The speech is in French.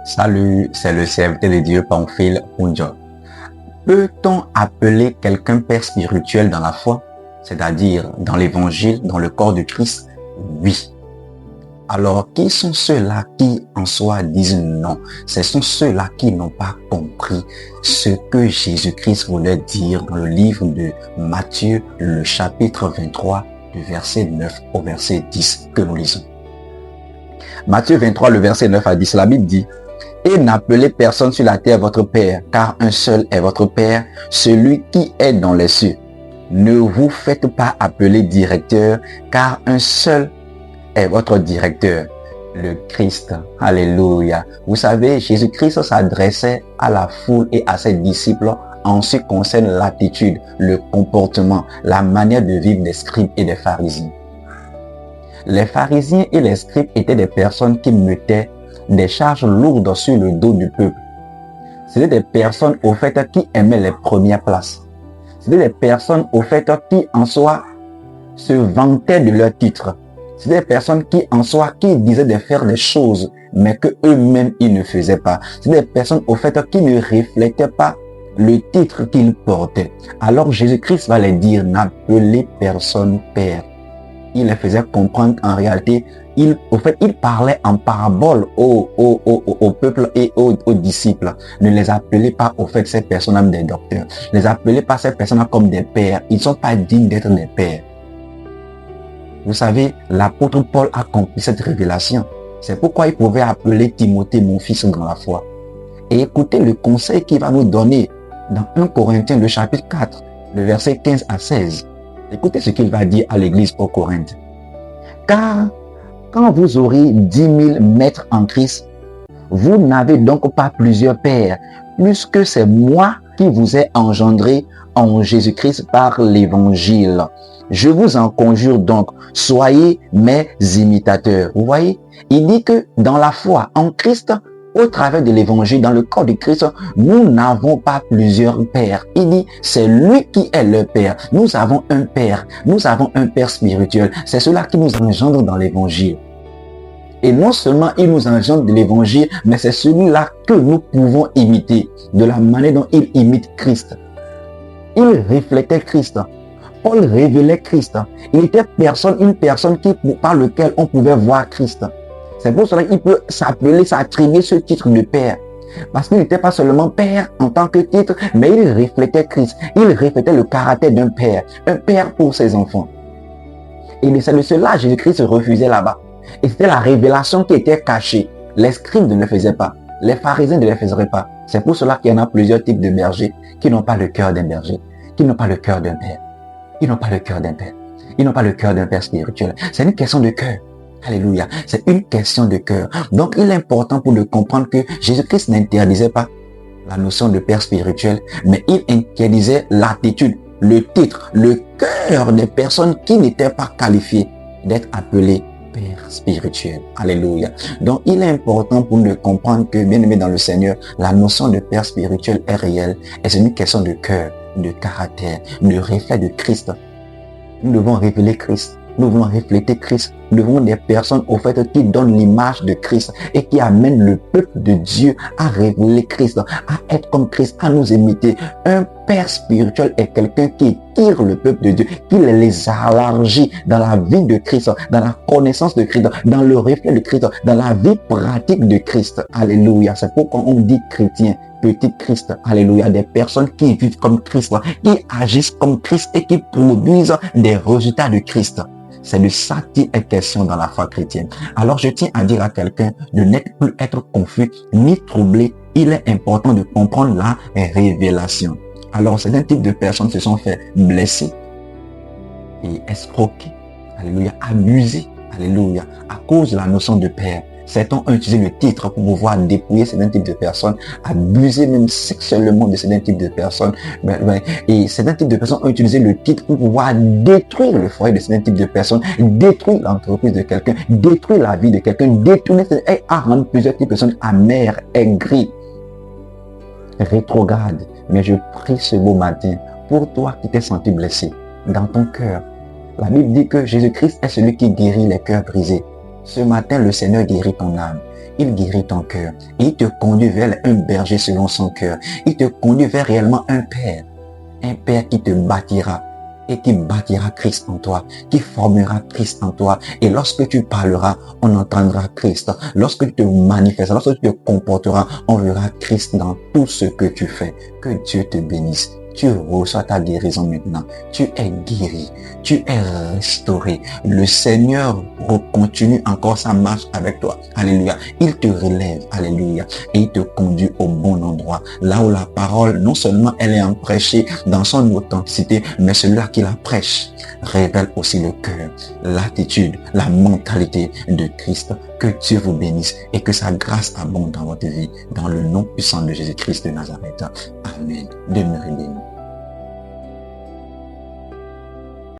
Salut, c'est le serviteur de Dieu Pamphile Unjo. Peut-on appeler quelqu'un père spirituel dans la foi, c'est-à-dire dans l'évangile, dans le corps de Christ? Oui. Alors, qui sont ceux-là qui en soi disent non? Ce sont ceux-là qui n'ont pas compris ce que Jésus-Christ voulait dire dans le livre de Matthieu, le chapitre 23, du verset 9 au verset 10 que nous lisons. Matthieu 23, le verset 9 à 10, la Bible dit: et n'appelez personne sur la terre votre Père, car un seul est votre Père, celui qui est dans les cieux. Ne vous faites pas appeler directeur, car un seul est votre directeur, le Christ. Alléluia. Vous savez, Jésus-Christ s'adressait à la foule et à ses disciples en ce qui concerne l'attitude, le comportement, la manière de vivre des scribes et des pharisiens. Les pharisiens et les scribes étaient des personnes qui mettaient des charges lourdes sur le dos du peuple. C'était des personnes au fait qui aimaient les premières places. C'était des personnes au fait qui en soi se vantaient de leur titre. C'était des personnes qui en soi qui disaient de faire des choses mais que eux-mêmes ils ne faisaient pas. C'était des personnes au fait qui ne reflétaient pas le titre qu'ils portaient. Alors Jésus-Christ va les dire: n'appelez personne père. Il les faisait comprendre qu'en réalité, il parlait en parabole au peuple et aux disciples. Ne les appelez pas au fait ces personnes comme des docteurs. Ne les appelez pas ces personnes comme des pères. Ils ne sont pas dignes d'être des pères. Vous savez, l'apôtre Paul a compris cette révélation. C'est pourquoi il pouvait appeler Timothée mon fils dans la foi. Et écoutez le conseil qu'il va nous donner dans 1 Corinthiens, le chapitre 4, le verset 15 à 16. Écoutez ce qu'il va dire à l'église au Corinthe. Car quand vous aurez 10 000 maîtres en Christ, vous n'avez donc pas plusieurs pères, puisque c'est moi qui vous ai engendré en Jésus-Christ par l'évangile. Je vous en conjure donc, soyez mes imitateurs. Vous voyez, il dit que dans la foi en Christ, au travers de l'évangile, dans le corps de Christ, nous n'avons pas plusieurs pères. Il dit, c'est lui qui est le père. Nous avons un père. Nous avons un père spirituel. C'est cela qui nous engendre dans l'évangile. Et non seulement il nous engendre de l'évangile, mais c'est celui-là que nous pouvons imiter, de la manière dont il imite Christ. Il reflétait Christ. Paul révélait Christ. Il était une personne par laquelle on pouvait voir Christ. C'est pour cela qu'il peut s'attribuer ce titre de père. Parce qu'il n'était pas seulement père en tant que titre, mais il reflétait Christ. Il reflétait le caractère d'un père pour ses enfants. Et c'est de cela Jésus-Christ refusait là-bas. Et c'était la révélation qui était cachée. Les scribes ne le faisaient pas. Les pharisiens ne le faisaient pas. C'est pour cela qu'il y en a plusieurs types de bergers qui n'ont pas le cœur d'un berger, qui n'ont pas le cœur d'un père. Ils n'ont pas le cœur d'un père. Ils n'ont pas le cœur d'un père spirituel. C'est une question de cœur. Alléluia. C'est une question de cœur. Donc, il est important pour le comprendre que Jésus-Christ n'interdisait pas la notion de père spirituel, mais il interdisait l'attitude, le titre, le cœur des personnes qui n'étaient pas qualifiées d'être appelées père spirituel. Alléluia. Donc, il est important pour nous comprendre que, bien aimé dans le Seigneur, la notion de père spirituel est réelle et c'est une question de cœur, de caractère, de reflet de Christ. Nous devons révéler Christ. Nous voulons refléter Christ. Nous devons des personnes au fait qui donnent l'image de Christ et qui amènent le peuple de Dieu à révéler Christ, à être comme Christ, à nous imiter. Un père spirituel est quelqu'un qui tire le peuple de Dieu, qui les élargit dans la vie de Christ, dans la connaissance de Christ, dans le reflet de Christ, dans la vie pratique de Christ. Alléluia. C'est pourquoi on dit chrétien, petit Christ. Alléluia. Des personnes qui vivent comme Christ, qui agissent comme Christ et qui produisent des résultats de Christ. C'est de ça qui est question dans la foi chrétienne. Alors je tiens à dire à quelqu'un de ne plus être confus ni troublé. Il est important de comprendre la révélation. Alors certains types de personnes se sont fait blesser et escroquer, alléluia, abuser, alléluia, à cause de la notion de père. Certains ont utilisé le titre pour pouvoir dépouiller certains types de personnes, abuser même sexuellement de certains types de personnes. Et certains types de personnes ont utilisé le titre pour pouvoir détruire le foyer de certains types de personnes, détruire l'entreprise de quelqu'un, détruire la vie de quelqu'un, détourner et à rendre plusieurs types de personnes amères, aigries, rétrogrades. Mais je prie ce beau matin pour toi qui t'es senti blessé dans ton cœur. La Bible dit que Jésus-Christ est celui qui guérit les cœurs brisés. Ce matin, le Seigneur guérit ton âme. Il guérit ton cœur. Et il te conduit vers un berger selon son cœur. Il te conduit vers réellement un Père. Un Père qui te bâtira et qui bâtira Christ en toi, qui formera Christ en toi. Et lorsque tu parleras, on entendra Christ. Lorsque tu te manifesteras, lorsque tu te comporteras, on verra Christ dans tout ce que tu fais. Que Dieu te bénisse. Tu reçois ta guérison maintenant. Tu es guéri. Tu es restauré. Le Seigneur continue encore sa marche avec toi. Alléluia. Il te relève. Alléluia. Et il te conduit au bon endroit. Là où la parole, non seulement elle est prêchée dans son authenticité, mais celui-là qui la prêche révèle aussi le cœur, l'attitude, la mentalité de Christ. Que Dieu vous bénisse et que sa grâce abonde dans votre vie. Dans le nom puissant de Jésus-Christ de Nazareth. Amen. Demeurez bénis.